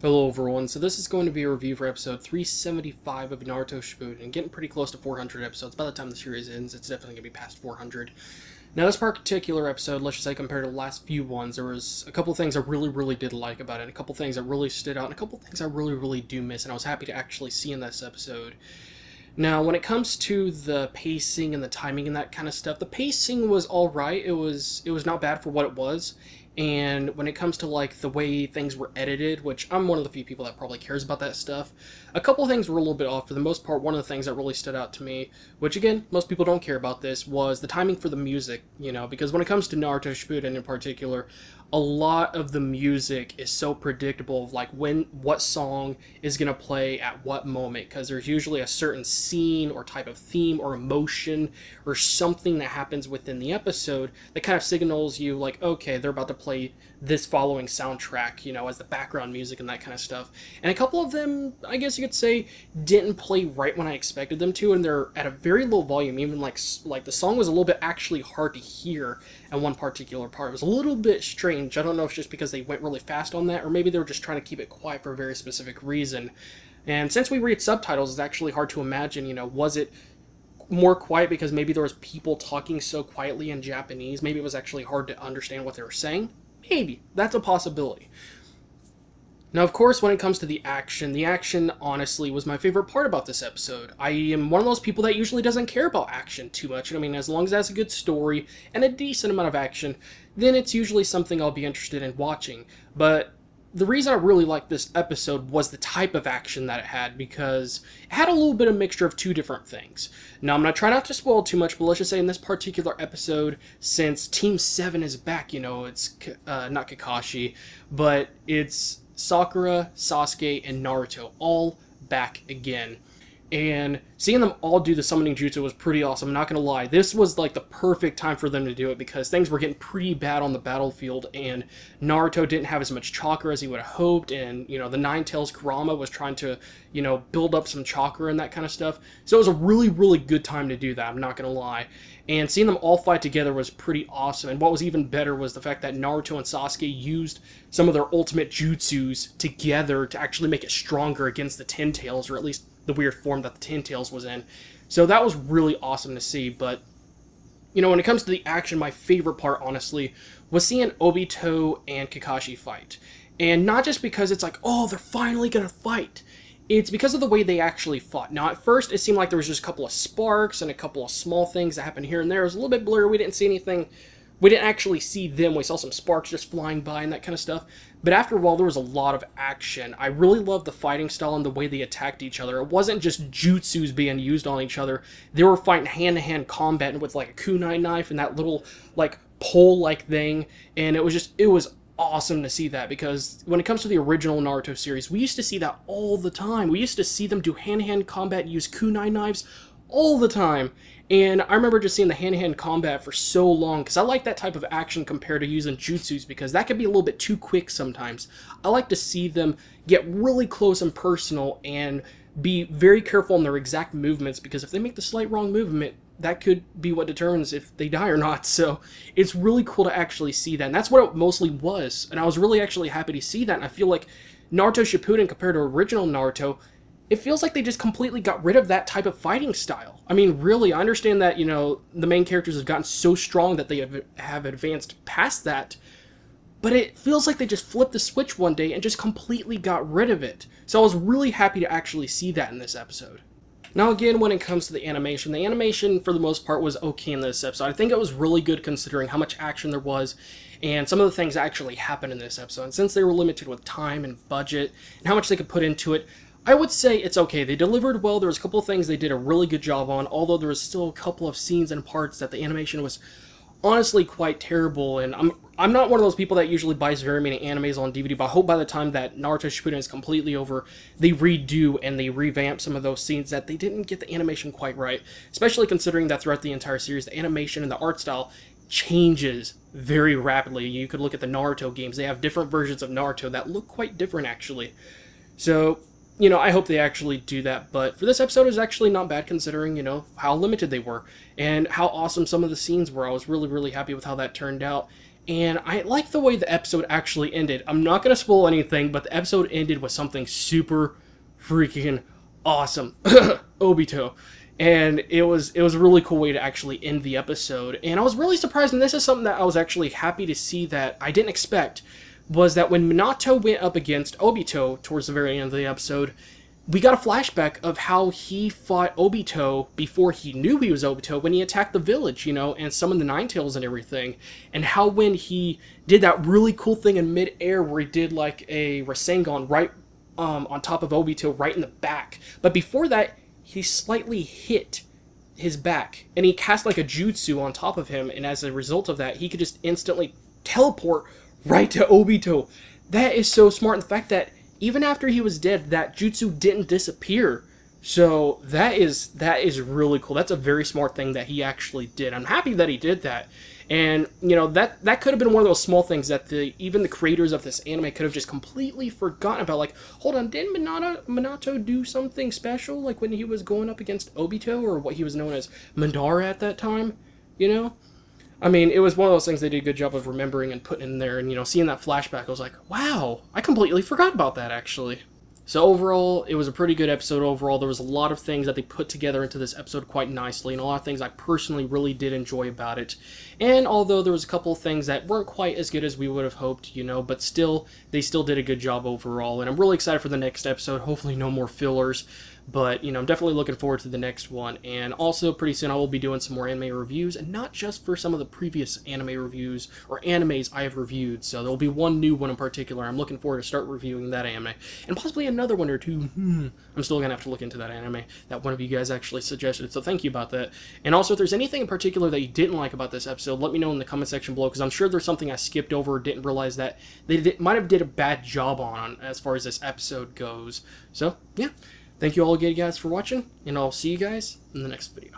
Hello everyone, so this is going to be a review for episode 375 of Naruto Shippuden, and getting pretty close to 400 episodes. By the time the series ends, it's definitely going to be past 400. Now this particular episode, let's just say compared to the last few ones, there was a couple things I really did like about it, and a couple things that really stood out, and a couple things I really do miss, and I was happy to actually see in this episode. Now, when it comes to the pacing and the timing and that kind of stuff, the pacing was alright. It was not bad for what it was. And when it comes to like the way things were edited, which I'm one of the few people that probably cares about that stuff, a couple of things were a little bit off. For the most part, one of the things that really stood out to me, which again, most people don't care about this, was the timing for the music, because when it comes to Naruto Shippuden in particular, a lot of the music is so predictable of like what song is going to play at what moment, because there's usually a certain scene or type of theme or emotion or something that happens within the episode that kind of signals you like, okay, they're about to play this following soundtrack, as the background music and that kind of stuff. And a couple of them, I guess you could say, didn't play right when I expected them to, and they're at a very low volume. Even like the song was a little bit actually hard to hear at one particular part. It was a little bit strange. I don't know if it's just because they went really fast on that, or maybe they were just trying to keep it quiet for a very specific reason. And since we read subtitles, it's actually hard to imagine, was it more quiet because maybe there was people talking so quietly in Japanese? Maybe it was actually hard to understand what they were saying? Maybe. That's a possibility. Now, of course, when it comes to the action honestly was my favorite part about this episode. I am one of those people that usually doesn't care about action too much. I mean, as long as it has a good story and a decent amount of action, then it's usually something I'll be interested in watching. But the reason I really liked this episode was the type of action that it had, because it had a little bit of mixture of two different things. Now, I'm going to try not to spoil too much, but let's just say in this particular episode, since Team 7 is back, it's not Kakashi, but it's Sakura, Sasuke, and Naruto all back again. And seeing them all do the summoning jutsu was pretty awesome. I'm not going to lie. This was like the perfect time for them to do it, because things were getting pretty bad on the battlefield, and Naruto didn't have as much chakra as he would have hoped, and, the Nine Tails Kurama was trying to, build up some chakra and that kind of stuff. So it was a really good time to do that, I'm not going to lie. And seeing them all fight together was pretty awesome. And what was even better was the fact that Naruto and Sasuke used some of their ultimate jutsus together to actually make it stronger against the Ten Tails, or at least the weird form that the Ten Tails was in. So that was really awesome to see. But, when it comes to the action, my favorite part, honestly, was seeing Obito and Kakashi fight. And not just because it's like, oh, they're finally going to fight. It's because of the way they actually fought. Now, at first, it seemed like there was just a couple of sparks and a couple of small things that happened here and there. It was a little bit blurry. We didn't see anything. We didn't actually see them. We saw some sparks just flying by and that kind of stuff. But after a while, there was a lot of action. I really loved the fighting style and the way they attacked each other. It wasn't just jutsus being used on each other. They were fighting hand-to-hand combat with like a kunai knife and that little like pole-like thing. And it was awesome to see that, because when it comes to the original Naruto series, we used to see that all the time. We used to see them do hand-to-hand combat and use kunai knives all the time. And I remember just seeing the hand-to-hand combat for so long, because I like that type of action compared to using jutsus, because that could be a little bit too quick sometimes. I like to see them get really close and personal and be very careful in their exact movements, because if they make the slight wrong movement, that could be what determines if they die or not. So it's really cool to actually see that. And that's what it mostly was. And I was really actually happy to see that. And I feel like Naruto Shippuden, compared to original Naruto, it feels like they just completely got rid of that type of fighting style. I mean, really, I understand that, the main characters have gotten so strong that they have advanced past that. But it feels like they just flipped the switch one day and just completely got rid of it. So I was really happy to actually see that in this episode. Now again, when it comes to the animation for the most part was okay in this episode. I think it was really good considering how much action there was and some of the things that actually happened in this episode. And since they were limited with time and budget and how much they could put into it, I would say it's okay. They delivered well. There was a couple of things they did a really good job on, although there was still a couple of scenes and parts that the animation was honestly quite terrible. And I'm not one of those people that usually buys very many animes on DVD, but I hope by the time that Naruto Shippuden is completely over, they redo and they revamp some of those scenes that they didn't get the animation quite right, especially considering that throughout the entire series, the animation and the art style changes very rapidly. You could look at the Naruto games. They have different versions of Naruto that look quite different, actually. So you know, I hope they actually do that. But for this episode, it was actually not bad considering, you know, how limited they were and how awesome some of the scenes were. I was really, really happy with how that turned out. And I like the way the episode actually ended. I'm not going to spoil anything, but the episode ended with something super freaking awesome. Obito. And it was a really cool way to actually end the episode. And I was really surprised, and this is something that I was actually happy to see that I didn't expect, was that when Minato went up against Obito towards the very end of the episode, we got a flashback of how he fought Obito before he knew he was Obito, when he attacked the village, you know, and summoned the Nine Tails and everything. And how when he did that really cool thing in mid-air where he did like a Rasengan right on top of Obito right in the back. But before that, he slightly hit his back, and he cast like a jutsu on top of him, and as a result of that, he could just instantly teleport right to Obito. That is so smart, and the fact that even after he was dead, that jutsu didn't disappear. So that is really cool. That's a very smart thing that he actually did. I'm happy that he did that. And, you know, that could have been one of those small things that even the creators of this anime could have just completely forgotten about. Like, hold on, didn't Minato do something special? Like when he was going up against Obito, or what he was known as Madara at that time? You know? I mean, it was one of those things they did a good job of remembering and putting in there, and, you know, seeing that flashback, I was like, wow, I completely forgot about that, actually. So overall, it was a pretty good episode overall. There was a lot of things that they put together into this episode quite nicely, and a lot of things I personally really did enjoy about it. And although there was a couple of things that weren't quite as good as we would have hoped, you know, but still, they still did a good job overall. And I'm really excited for the next episode. Hopefully no more fillers. But, you know, I'm definitely looking forward to the next one. And also, pretty soon I will be doing some more anime reviews, and not just for some of the previous anime reviews or animes I have reviewed. So there will be one new one in particular. I'm looking forward to start reviewing that anime. And possibly another one or two. I'm still going to have to look into that anime that one of you guys actually suggested. So thank you about that. And also, if there's anything in particular that you didn't like about this episode, let me know in the comment section below, because I'm sure there's something I skipped over or didn't realize that they might have did a bad job on as far as this episode goes. So, yeah. Thank you all again, guys, for watching, and I'll see you guys in the next video.